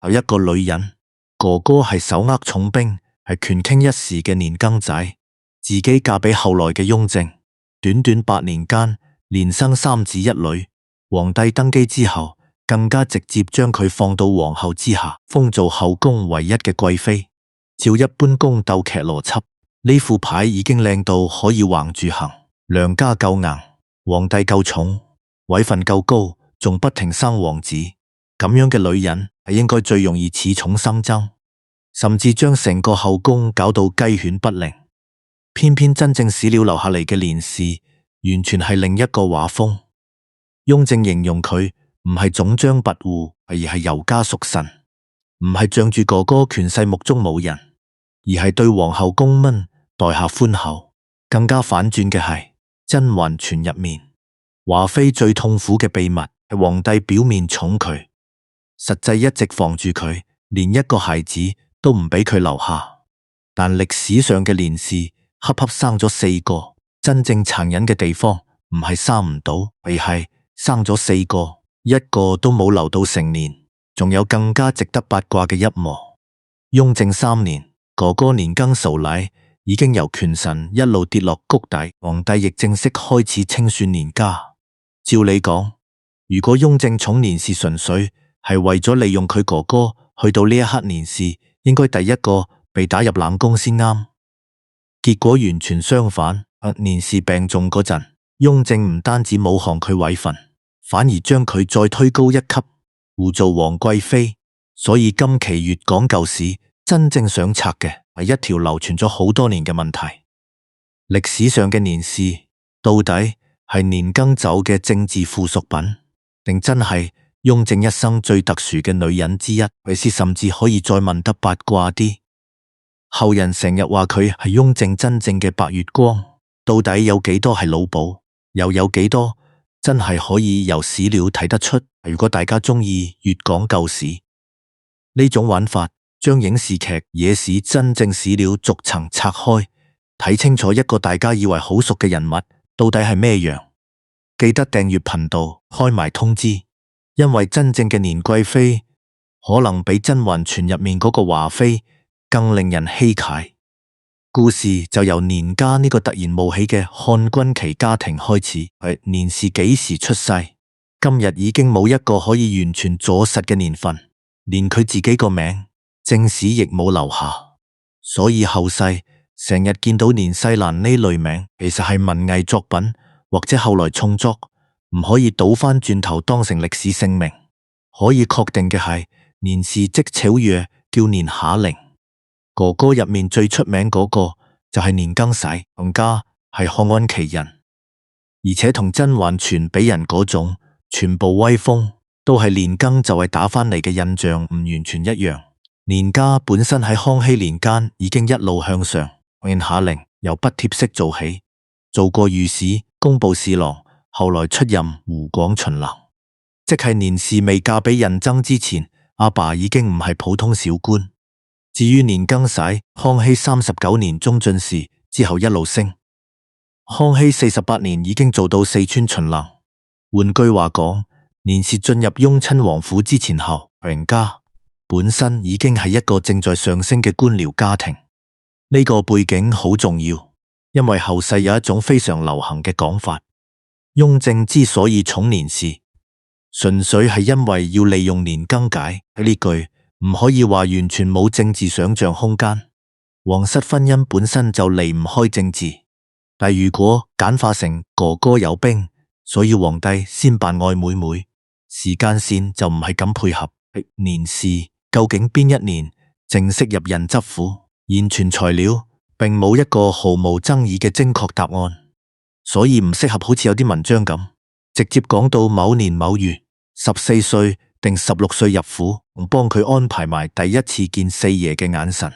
有一個女人，哥哥係手握重兵，係權傾一時嘅年羹仔，自己嫁俾後來嘅雍正，短短8年間連生3子1女。皇帝登基之後，更加直接將佢放到皇后之下，封做後宮唯一嘅貴妃。照一般宮鬥劇邏輯，呢副牌已經靚到可以橫住行。娘家夠硬，皇帝夠重，位份夠高，仲不停生王子，咁樣嘅女人係應該最容易恃寵生爭，甚至將成個後宮搞到雞犬不寧。偏偏真正史料留下嚟嘅年氏，完全係另一個畫風。雍正形容佢唔係總將跋扈，而係猶家屬臣，唔係仗住哥哥權勢目中無人，而係對皇后宮嬪待下寬厚。更加反轉嘅係甄嬛傳入面，華妃最痛苦嘅秘密係皇帝表面寵佢，實際一直防住佢，連一個孩子都唔俾佢留下。但歷史上嘅年氏恰恰生咗4個，真正殘忍嘅地方唔係生唔到，而係生咗4個，一個都冇留到成年。仲有更加值得八卦嘅一幕，雍正3年，哥哥年羹叟禮已經由權臣一路跌落谷底，皇帝亦正式開始清算年家。照理講，如果雍正寵年氏純粹係為咗利用佢哥哥，去到呢一刻年氏應該第一個被打入冷宮先啱。結果完全相反，年氏病重嗰陣，雍正唔單止冇降佢位份，反而將佢再推高一級，護做皇貴妃。所以今期粵講舊史真正想拆嘅係一條流傳咗好多年嘅問題：歷史上嘅年氏到底係年羹酒嘅政治附屬品，定真係雍正一生最特殊嘅女人之一？為是甚至可以再問得八卦啲，後人成日話佢係雍正真正嘅白月光，到底有幾多係腦補，又有幾多真係可以由史料睇得出？如果大家中意粵講舊史呢種玩法，將影視劇、野史真正史料逐層拆開，睇清楚一個大家以為好熟嘅人物到底係咩樣。記得訂閱頻道，開埋通知，因為真正嘅年貴妃可能比甄嬛傳入面嗰個華妃更令人希奇。故事就由年家呢個突然冒起嘅漢軍旗家庭開始。年氏幾時出世？今日已經冇一個可以完全佐實嘅年份，連佢自己個名正史亦冇留下，所以後世成日見到年世蘭呢類名，其實係文藝作品或者後來創作，唔可以倒翻轉頭當成歷史姓名。可以確定嘅係，年氏即巧曰叫年夏齡，哥哥入面最出名嗰個就係年羹使，更加係漢安旗人，而且同甄嬛傳俾人嗰種全部威風都係年羹就係打翻嚟嘅印象唔完全一樣。年家本身喺康熙年間已經一路向上，年夏齡由不貼式做起，做過御史、工部侍郎，後來出任湖廣巡郎，即係年氏未嫁俾胤禛之前，阿爸已經唔係普通小官。至於年羹使，康熙39年中進士之後一路升，康熙48年已經做到四川巡郎。換句話講，年氏進入雍親王府之前後，人家本身已經係一個正在上升嘅官僚家庭。呢個背景好重要，因為後世有一種非常流行嘅講法，雍正之所以寵年氏，純粹係因為要利用年羹解。呢句唔可以話完全冇政治想象空間，皇室婚姻本身就離唔開政治。但如果簡化成哥哥有兵，所以皇帝先扮愛妹妹，時間線就唔係咁配合。年氏究竟邊一年正式入胤執府？現存材料並冇一個毫無爭議嘅精確答案，所以唔適合好似有啲文章咁直接講到某年某月14歲定16歲入府，幫佢安排埋第一次見四爺嘅眼神。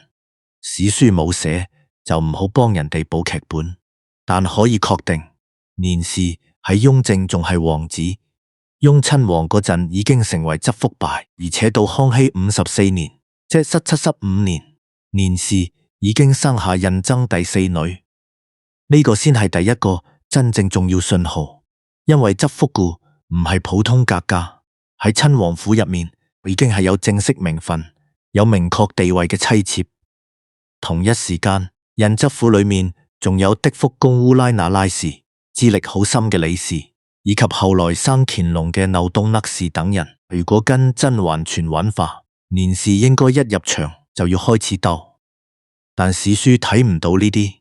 史書冇寫就唔好幫人哋補劇本，但可以確定年氏喺雍正仲係王子，雍親王嗰陣已經成為側福敗，而且到康熙54年，即1715年，年氏已經生下胤禛第4女。呢個先係第一個真正重要信號，因為側福故唔係普通格價，喺親王府入面已經係有正式名分、有明確地位嘅妻妾。同一時間，人質府裏面仲有的福宮烏拉那拉氏、資歷好深嘅李氏，以及後來生乾隆嘅紐東勒氏等人。如果跟甄嬛傳搵話，年氏應該一入場就要開始鬥。但史書睇唔到呢啲，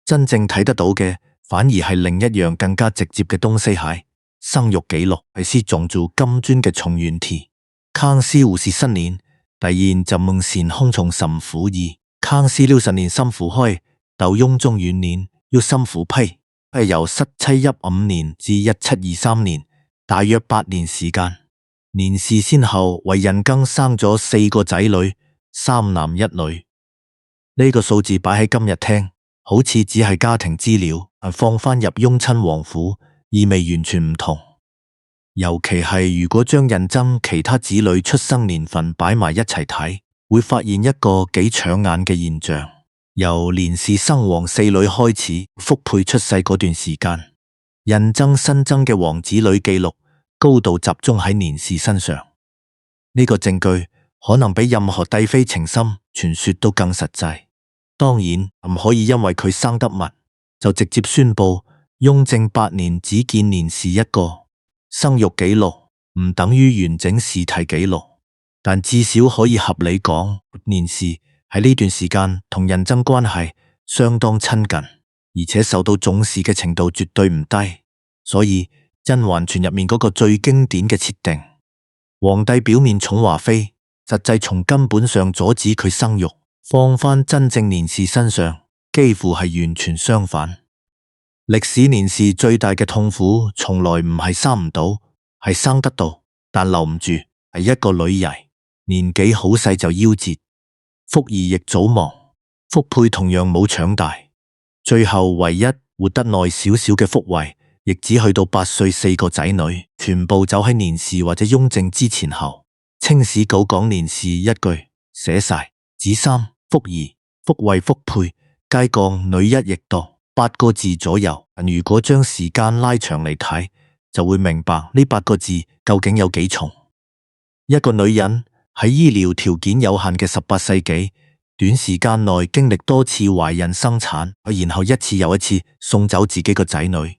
真正睇得到嘅反而係另一樣更加直接嘅東西，係生育記錄。係師仲做金磚嘅重元題，康熙54年第二就夢善空從岑府議，康熙60年辛苦開，到雍中元年要辛苦批，係由1715年至1723年，大約8年時間。年氏先後為人庚生咗4個仔女，3男1女。呢個數字擺喺今日聽，好似只係家庭資料，但放返入雍親王府，意味完全唔同。尤其係如果將胤禛其他子女出生年份擺埋一齊睇，會發現一個幾搶眼嘅現象。由年氏生皇4女開始，福沛出世嗰段時間，胤禛新增嘅皇子女記錄高度集中喺年氏身上。呢個證據可能比任何帝妃情深傳說都更實際。當然唔可以因為佢生得密，就直接宣布雍正8年只見年氏一個。生育記錄唔等於完整試題記錄，但至少可以合理講，年氏喺呢段時間同胤禛關係相當親近，而且受到重視嘅程度絕對唔低。所以《甄嬛傳》入面嗰個最經典嘅設定，皇帝表面寵華妃，實際從根本上阻止佢生育，放返真正年氏身上，幾乎係完全相反。歷史年氏最大嘅痛苦，從來唔係生唔到，係生得到，但留唔住，係一個女兒，年紀好細就夭折。福兒亦早亡，福沛同樣冇長大，最後唯一活得耐少少嘅福惠，亦只去到8歲，4個仔女全部走喺年氏或者雍正之前後。清史稿講年氏一句寫晒，子三、福兒、福惠、福沛皆降女一亦多，8個字左右。如果將時間拉長嚟睇，就會明白呢8個字究竟有幾重。一個女人喺醫療條件有限嘅18世紀，短時間內經歷多次懷孕生產，然後一次又一次送走自己個仔女。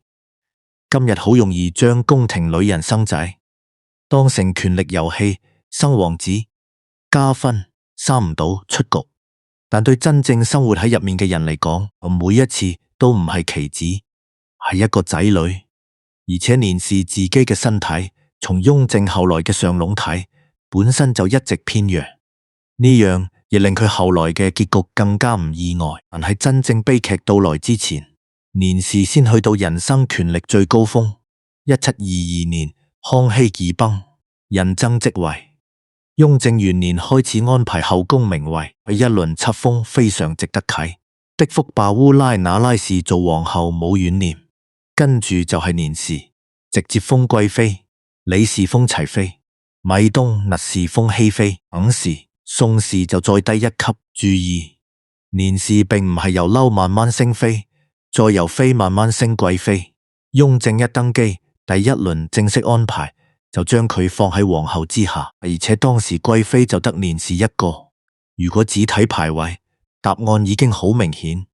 今日好容易將宮廷女人生仔當成權力遊戲，生王子加分，生唔到出局。但對真正生活喺入面嘅人嚟講，每一次都唔係棋子，係一個仔女。而且年氏自己嘅身體，從雍正後來嘅上籠睇，本身就一直偏弱，呢樣亦令佢後來嘅結局更加唔意外。但喺真正悲劇到來之前，年氏先去到人生權力最高峰。1722年，康熙駕崩，胤禛即位。雍正元年開始安排後宮名位，一輪冊封非常值得睇。的福嬩烏拉那拉氏做皇后冇遠念，跟住就係年氏，直接封貴妃，李氏封齊妃，米東、訥氏封熹妃，耿氏、宋氏就再低一級。注意，年氏並唔係由嬲慢慢升妃，再由妃慢慢升貴妃。雍正一登基，第一輪正式安排就將佢放喺皇后之下，而且當時貴妃就得年氏一個。如果只睇排位，答案已經好明顯。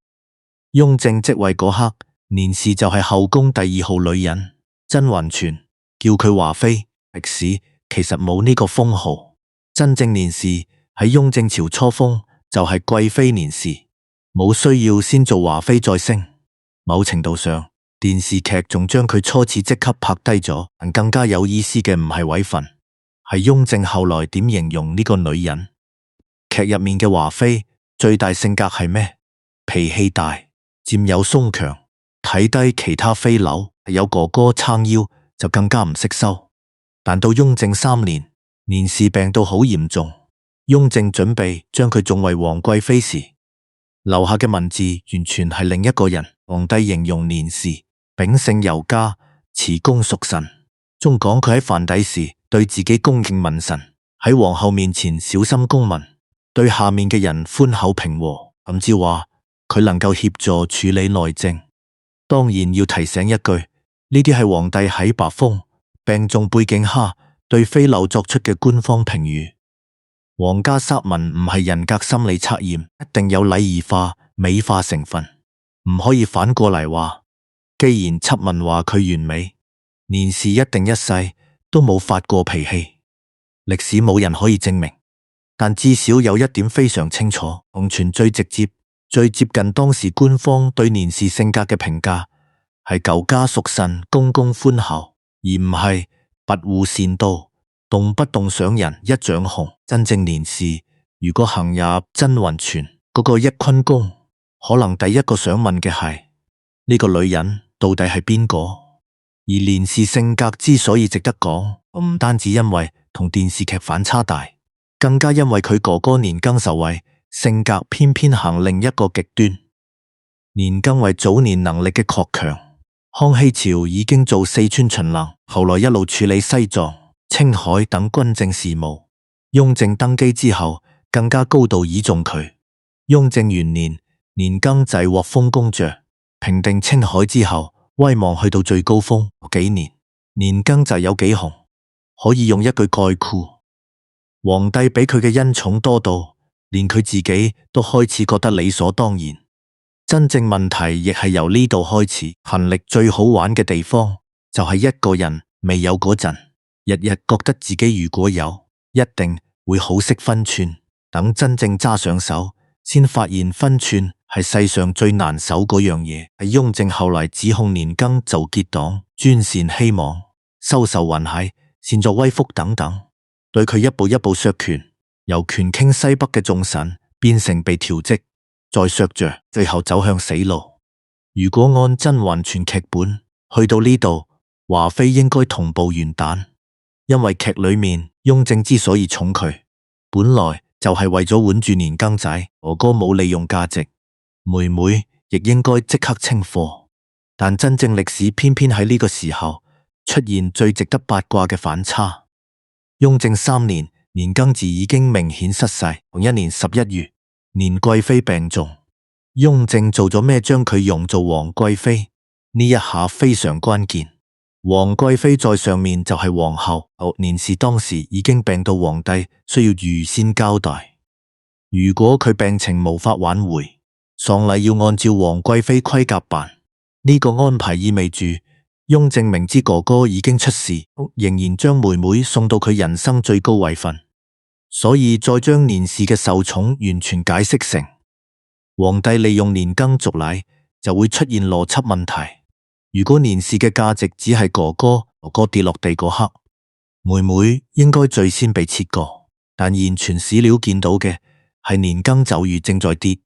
雍正即位嗰刻，年氏就係後宮第2號女人。甄嬛傳叫佢華妃，歷史其實冇呢個封號。真正年氏喺雍正朝初封就係貴妃年氏，冇需要先做華妃再升。某程度上，電視劇仲將佢初次即刻拍低咗。但更加有意思嘅唔係位份，係雍正後來點形容呢個女人。劇入面嘅華妃最大性格係咩？脾氣大，佔有鬆強，睇低其他妃嬪，有哥哥撐腰就更加唔識收。但到雍正3年，年氏病到好嚴重，雍正準備將佢頌為皇貴妃時，留下嘅文字完全係另一個人。皇帝形容年氏秉性尤佳，持恭屬臣，仲講佢喺藩邸時對自己恭敬問臣，喺皇后面前小心公文，對下面嘅人寬厚平和，甚至話佢能夠協助處理內政。當然要提醒一句，呢啲係皇帝喺白風病重背景下對飛流作出嘅官方評語。皇家薩文唔係人格心理測驗，一定有禮儀化、美化成分，唔可以反過嚟話。既然輯文話佢完美，年氏一定一世都冇發過脾氣。歷史冇人可以證明，但至少有一點非常清楚，同傳最直接、最接近當時官方對年氏性格嘅評價係舊家淑慎、公公寬厚，而唔係跋扈善妒、動不動想人一掌紅。真正年氏如果行入真雲泉嗰個一坤宮，可能第一個想問嘅係呢個女人到底係邊個？而年氏性格之所以值得講，唔單止因為同電視劇反差大，更加因為佢哥哥年羹受惠，性格偏偏行另一個極端。年羹為早年能力嘅擴強，康熙朝已經做四川巡郎，後來一路處理西藏、青海等軍政事務。雍正登基之後，更加高度倚重佢。雍正元年，年羹仔獲封公爵，平定青海之後，威望去到最高峰。幾年，年羹仔有幾紅，可以用一句概括：皇帝俾佢嘅恩寵多到，連佢自己都開始覺得理所當然。真正問題亦係由呢度開始。權力最好玩嘅地方，就係一個人未有嗰陣，日日覺得自己如果有，一定會好識分寸。等真正揸上手，先發現分寸係世上最難守嗰樣嘢。係雍正後來指控年羹做結黨、專擅希望、收受雲蟹、擅作威福等等，對佢一步一步削權，由權傾西北嘅眾臣變成被調職，再削爵，最後走向死路。如果按甄嬛傳劇本，去到呢度，華妃應該同步完蛋，因為劇裏面雍正之所以寵佢，本來就係為咗穩住年羹仔，哥哥冇利用價值，妹妹亦應該即刻清貨。但真正歷史偏偏喺呢個時候出現最值得八卦嘅反差。雍正3年，年羹子已經明顯失勢。同一年11月，年貴妃病重，雍正做咗咩將佢用做皇貴妃？呢一下非常關鍵。皇貴妃在上面就係皇后，年氏當時已經病到皇帝需要預先交代。如果佢病情無法挽回，喪禮要按照皇貴妃規格辦。呢個安排意味住雍正明知哥哥已經出事，仍然將妹妹送到佢人生最高位份，所以再將年氏嘅受寵完全解釋成皇帝利用年羹續禮，就會出現邏輯問題。如果年氏嘅價值只係哥哥跌落地嗰刻，妹妹應該最先被切割。但現存史料見到嘅係年羹就如正在跌，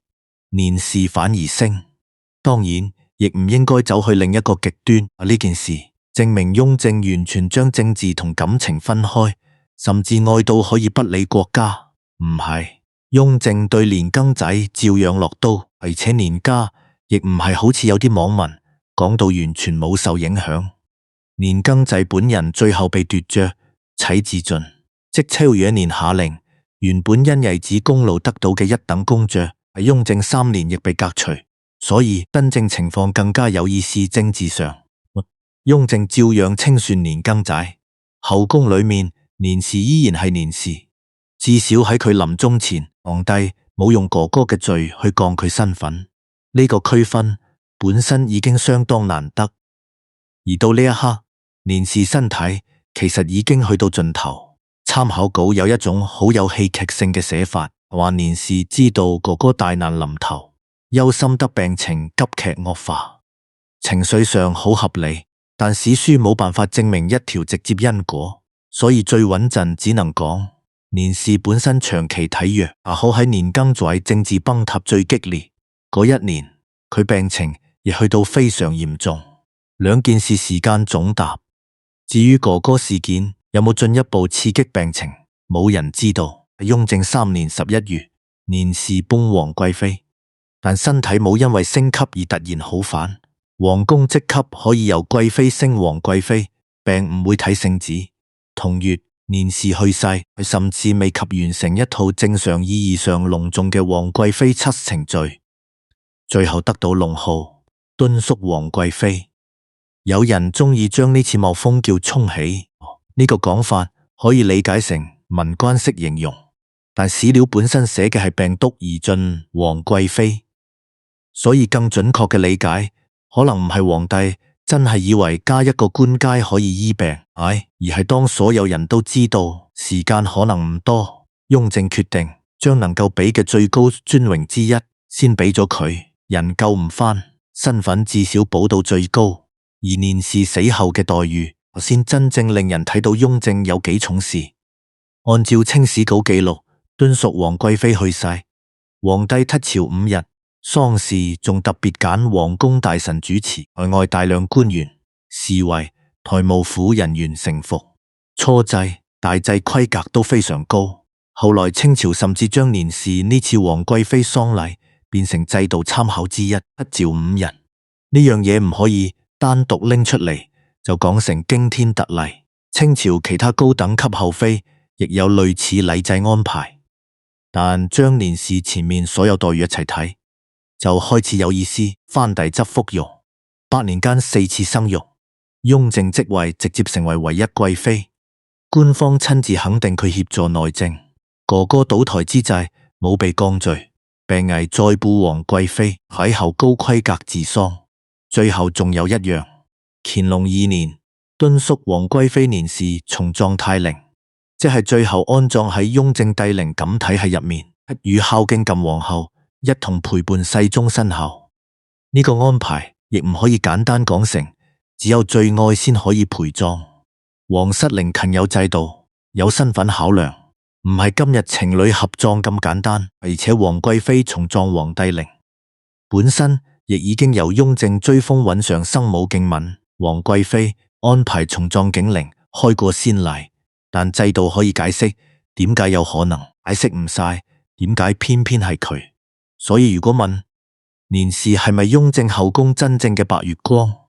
年氏反而升。當然亦唔應該走去另一個極端。呢件事證明雍正完全將政治同感情分開，甚至愛到可以不理國家。唔係，雍正對年羹仔照樣落刀，而且年家亦唔係好似有啲網民講到完全冇受影響。年羹仔本人最後被奪爵，啟自盡，即超越一年下令，原本因義子功勞得到嘅一等公爵，喺雍正3年亦被革除。所以真正情況更加有意思。政治上，雍正照樣清算年羹仔，後宮裏面年氏依然係年氏，至少喺佢臨終前，皇帝冇用哥哥嘅罪去降佢身份。呢個區分本身已經相當難得。而到呢一刻，年氏身體其實已經去到盡頭。參考稿有一種好有戲劇性嘅寫法，話年氏知道哥哥大難臨頭，憂心得病情急劇惡化，情緒上好合理，但史書冇辦法證明一條直接因果，所以最穩陣只能講年氏本身長期體弱。好喺年羹仔政治崩塌最激烈嗰一年，佢病情亦去到非常嚴重。兩件事時間總搭。至於哥哥事件有冇進一步刺激病情，冇人知道。雍正3年11月，年氏崩皇貴妃，但身體冇因為升級而突然好返，皇宮職級可以由貴妃升皇貴妃，並唔會睇聖旨。同月，年氏去世，佢甚至未及完成一套正常意義上隆重嘅皇貴妃七程序，最後得到龍號敦肅皇貴妃。有人中意將呢次誣封叫沖喜，呢個講法可以理解成文官式形容，但史料本身寫嘅係病篤而進皇貴妃，所以更準確嘅理解可能唔係皇帝真係以為加一個官階可以醫病，而係當所有人都知道時間可能唔多，雍正決定將能夠俾嘅最高尊榮之一先俾咗佢，人救唔返，身份至少保到最高，而年氏死後嘅待遇先真正令人睇到雍正有幾重視。按照清史稿記錄，敦肅皇貴妃去世，皇帝軫朝5日，喪事仲特別揀皇宮大臣主持，外大量官員、侍衛、台務府人員承服，初祭、大祭規格都非常高。後來清朝甚至將年氏呢次皇貴妃喪禮變成制度參考之一，軫朝5日。呢樣嘢唔可以單獨拎出嚟就講成驚天特例。清朝其他高等級后妃亦有類似禮制安排，但將年氏前面所有待遇一齊睇，就開始有意思。藩第側福育，8年間4次生育，雍正即位直接成為唯一貴妃，官方親自肯定佢協助內政。哥哥倒台之際冇被降罪，病危再補皇貴妃，喺後高規格治喪。最後仲有一樣，乾隆2年敦肅皇貴妃年氏重葬泰陵，即係最後安葬喺雍正帝陵錦體系入面，與孝敬朕皇后一同陪伴世終身後。呢個安排亦唔可以簡單講成只有最愛先可以陪葬，皇室陵勤有制度，有身份考量。唔係今日情侶合葬咁簡單，而且皇貴妃重葬皇帝陵本身亦已經由雍正追封允上生母敬敏，皇貴妃安排重葬景陵，開過先例。但制度可以解釋點解有可能，解釋唔晒點解偏偏係佢。所以如果問年氏係咪雍正後宮真正嘅白月光，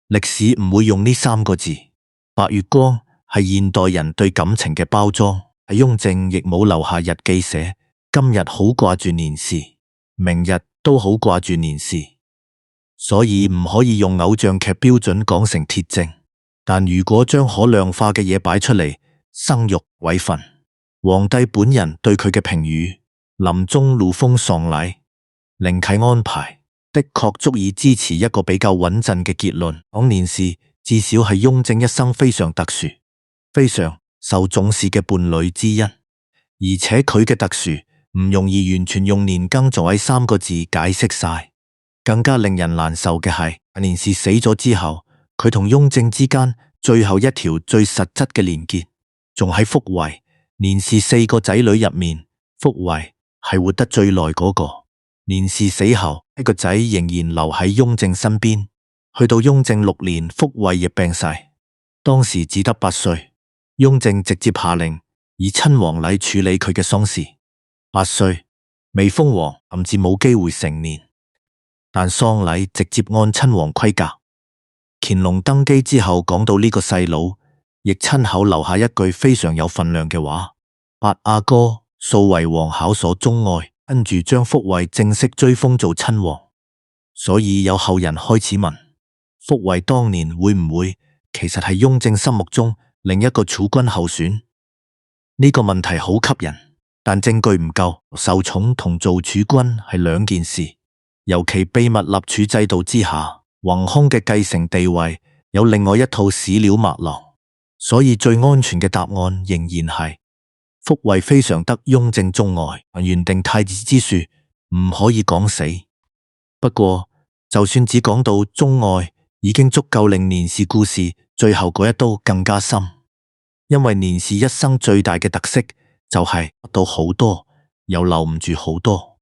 歷史唔會用呢3個字。白月光係現代人對感情嘅包裝。雍正亦冇留下日記寫今日好掛住年氏，明日都好掛住年氏，所以唔可以用偶像劇標準講成鐵證。但如果將可量化嘅嘢擺出嚟，生育、位分、皇帝本人對佢嘅評語、臨終怒封喪禮、陵契安排，的確足以支持一個比較穩陣嘅結論，講年氏至少係雍正一生非常特殊、非常受重視嘅伴侶之一，而且佢嘅特殊唔容易完全用年庚在位3個字解釋晒。更加令人難受嘅係，年氏死咗之後，佢同雍正之間最後一條最實質嘅連結，仲喺福惠。年氏4個仔女入面，福惠係活得最耐嗰個。年氏死後，一個仔仍然留喺雍正身邊，去到雍正6年，福惠亦病逝，當時只得8歲。雍正直接下令以親王禮處理佢嘅喪事。8歲未封王，甚至冇機會成年，但喪禮直接按親王規格。乾隆登基之後講到呢個細佬，亦親口留下一句非常有分量嘅話：八阿哥素為皇考所鍾愛，跟住將福惠正式追封做親王。所以有後人開始問，福惠當年會唔會其實係雍正心目中另一個儲君候選？呢個問題好吸引，但證據唔夠。受寵同做儲君係兩件事，尤其秘密立儲制度之下，宏空嘅繼承地位有另外一套史料脈絡。所以最安全嘅答案仍然係福惠非常得雍正鍾愛，原定太子之術唔可以講死。不過就算只講到鍾愛，已經足夠令年氏故事最後嗰一刀更加深。因為年氏一生最大嘅特色就係得到好多，又留唔住好多。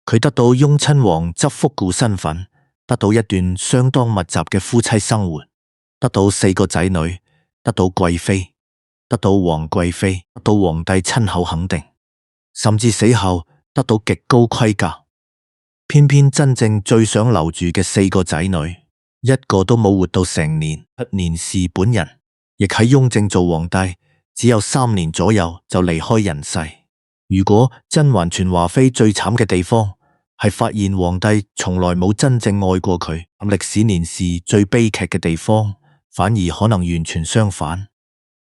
佢得到雍親王側福顧身份，得到一段相當密集嘅夫妻生活，得到4個仔女，得到貴妃，得到皇貴妃，得到皇帝親口肯定，甚至死後得到極高規格。偏偏真正最想留住嘅4個仔女，一個都冇活到成年。年氏本人亦喺雍正做皇帝只有3年左右就離開人世。如果甄嬛傳華妃最慘嘅地方係發現皇帝從來冇真正愛過佢，咁歷史年氏最悲劇嘅地方反而可能完全相反。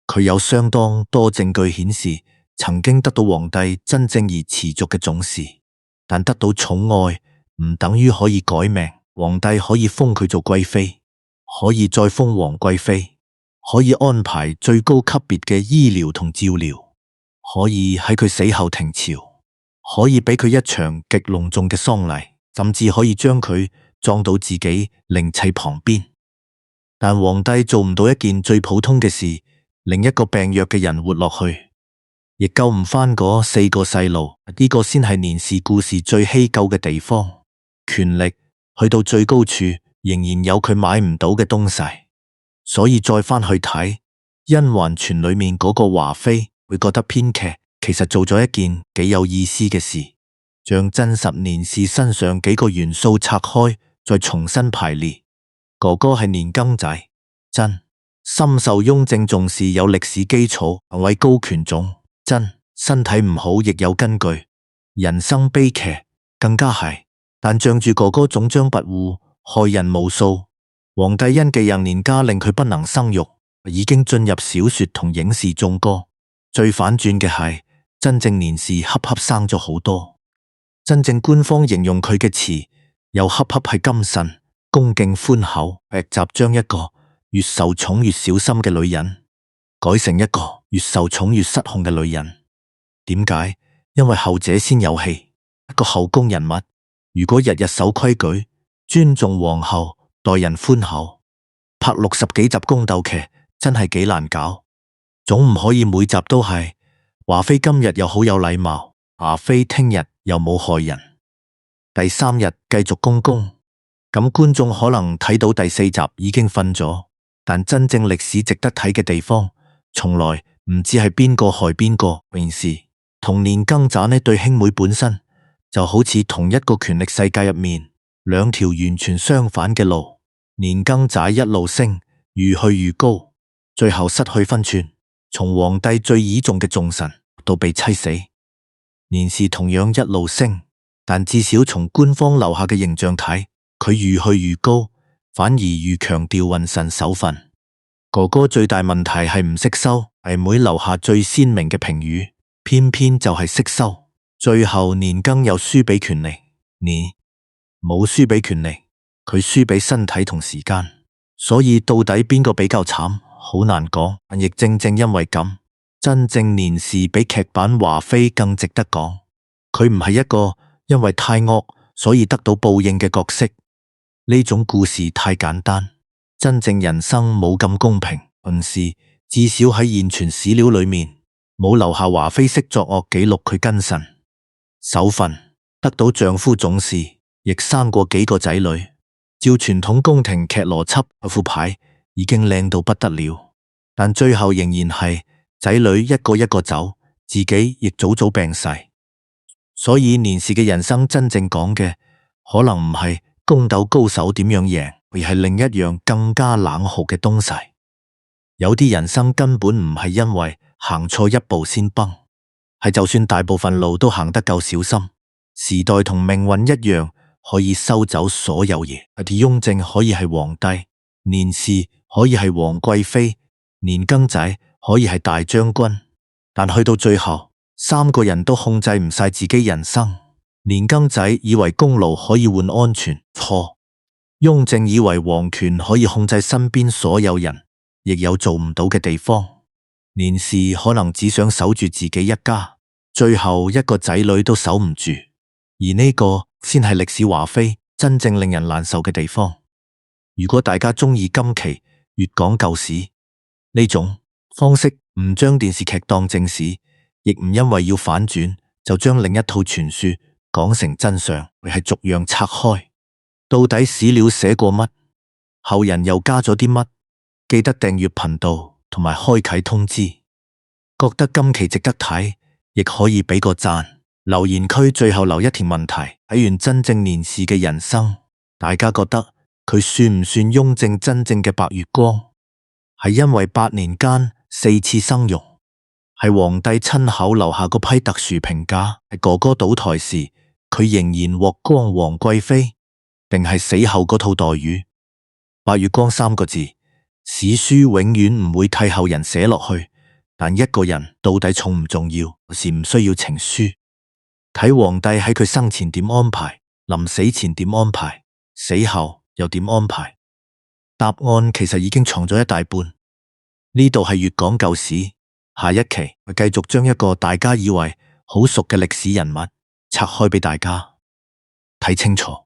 佢有相當多證據顯示曾經得到皇帝真正而持續嘅重視，但得到寵愛唔等於可以改命。皇帝可以封佢做貴妃，可以再封皇貴妃，可以安排最高級別嘅醫療同照料，可以喺佢死後停朝，可以俾佢一場極隆重嘅喪禮，甚至可以將佢葬到自己靈柩旁邊。但皇帝做唔到一件最普通嘅事，令一個病弱嘅人活落去，亦救唔返嗰4個細路。呢個先係年氏故事最稀舊嘅地方。權力去到最高處，仍然有佢買唔到嘅東西。所以再返去睇《甄嬛傳》裏面嗰個華妃，會覺得編劇其實做咗一件幾有意思嘅事，將真實年氏身上幾個元素拆開，再重新排列。哥哥係年羹仔，真深受雍正重視，有歷史基礎，位高權重。真身體唔好亦有根據，人生悲劇更加係。但仗住哥哥總將跋扈，害人無數。皇帝因寄養年家令佢不能生育，已經進入小說同影視眾歌。最反轉嘅係，真正年氏恰恰生咗好多。真正官方形容佢嘅詞，又恰恰係謹慎、恭敬、寬厚。劇集將一個越受寵越小心嘅女人，改成一個越受寵越失控嘅女人。點解？因為後者先有戲。一個後宮人物，如果日日守規矩，尊重皇后，待人寬厚，拍60幾集宮鬥劇真係幾難搞。總唔可以每集都係華妃今日又好有禮貌，華妃聽日又冇害人，第3日繼續公公。咁觀眾可能睇到第4集已經瞓咗。但真正歷史值得睇嘅地方，從來唔知係邊個害邊個。平時同年羹仔呢對兄妹本身就好似同一個權力世界入面兩條完全相反嘅路。年羹仔一路升，愈去愈高，最後失去分寸，從皇帝最倚重嘅重臣到被妻死。年氏同樣一路升，但至少從官方留下嘅形象睇，佢愈去愈高，反而愈強調雲神手份。哥哥最大問題係唔識收，係妹留下最鮮明嘅評語，偏偏就係識收。最後年羹又輸俾權力，年冇輸俾權力，佢輸俾身體同時間。所以到底邊個比較慘，好難講。但亦正正因為咁，真正年氏比劇版華妃更值得講。佢唔係一個因為太惡所以得到報應嘅角色。呢種故事太簡單，真正人生冇咁公平。同時至少喺現存史料裏面冇留下華妃式作惡記錄。佢謹慎守份，得到丈夫重視，亦生過幾個仔女。照傳統宮廷劇邏輯，副牌已經靚到不得了，但最後仍然係仔女一個一個走，自己亦早早病逝。所以年氏嘅人生真正講嘅可能唔係宮鬥高手點樣贏，而係另一樣更加冷酷嘅東西。有啲人生根本唔係因為行錯一步先崩，係就算大部分路都行得夠小心，時代同命運一樣可以收走所有嘢。雍正可以係皇帝，年氏可以係皇貴妃，年羹仔可以係大將軍，但去到最後，3個人都控制唔晒自己人生。年羹仔以為功勞可以換安全，錯。雍正以為皇權可以控制身邊所有人，亦有做唔到嘅地方。年氏可能只想守住自己一家，最後一個仔女都守唔住。而呢個先係歷史華妃真正令人難受嘅地方。如果大家中意今期粵講舊史呢種方式，唔將電視劇當正史，亦唔因為要反轉就將另一套傳說講成真相，係逐樣拆開。到底史料寫過乜？後人又加咗啲乜？記得訂閱頻道同埋開啟通知。覺得今期值得睇，亦可以俾個讚。留言區最後留一條問題：睇完真正年氏嘅人生，大家覺得佢算唔算雍正真正嘅白月光？係因為8年間4次生育，係皇帝親口留下嗰批特殊評價，係哥哥倒台時佢仍然獲光皇貴妃，定係死後嗰套待遇？白月光3個字，史書永遠唔會替後人寫落去，但一個人到底重唔重要，是唔需要情書。睇皇帝喺佢生前點安排，臨死前點安排，死後又點安排。答案其實已經藏咗一大半。呢度係粵講舊史，下一期會繼續將一個大家以為好熟嘅歷史人物拆開俾大家睇清楚。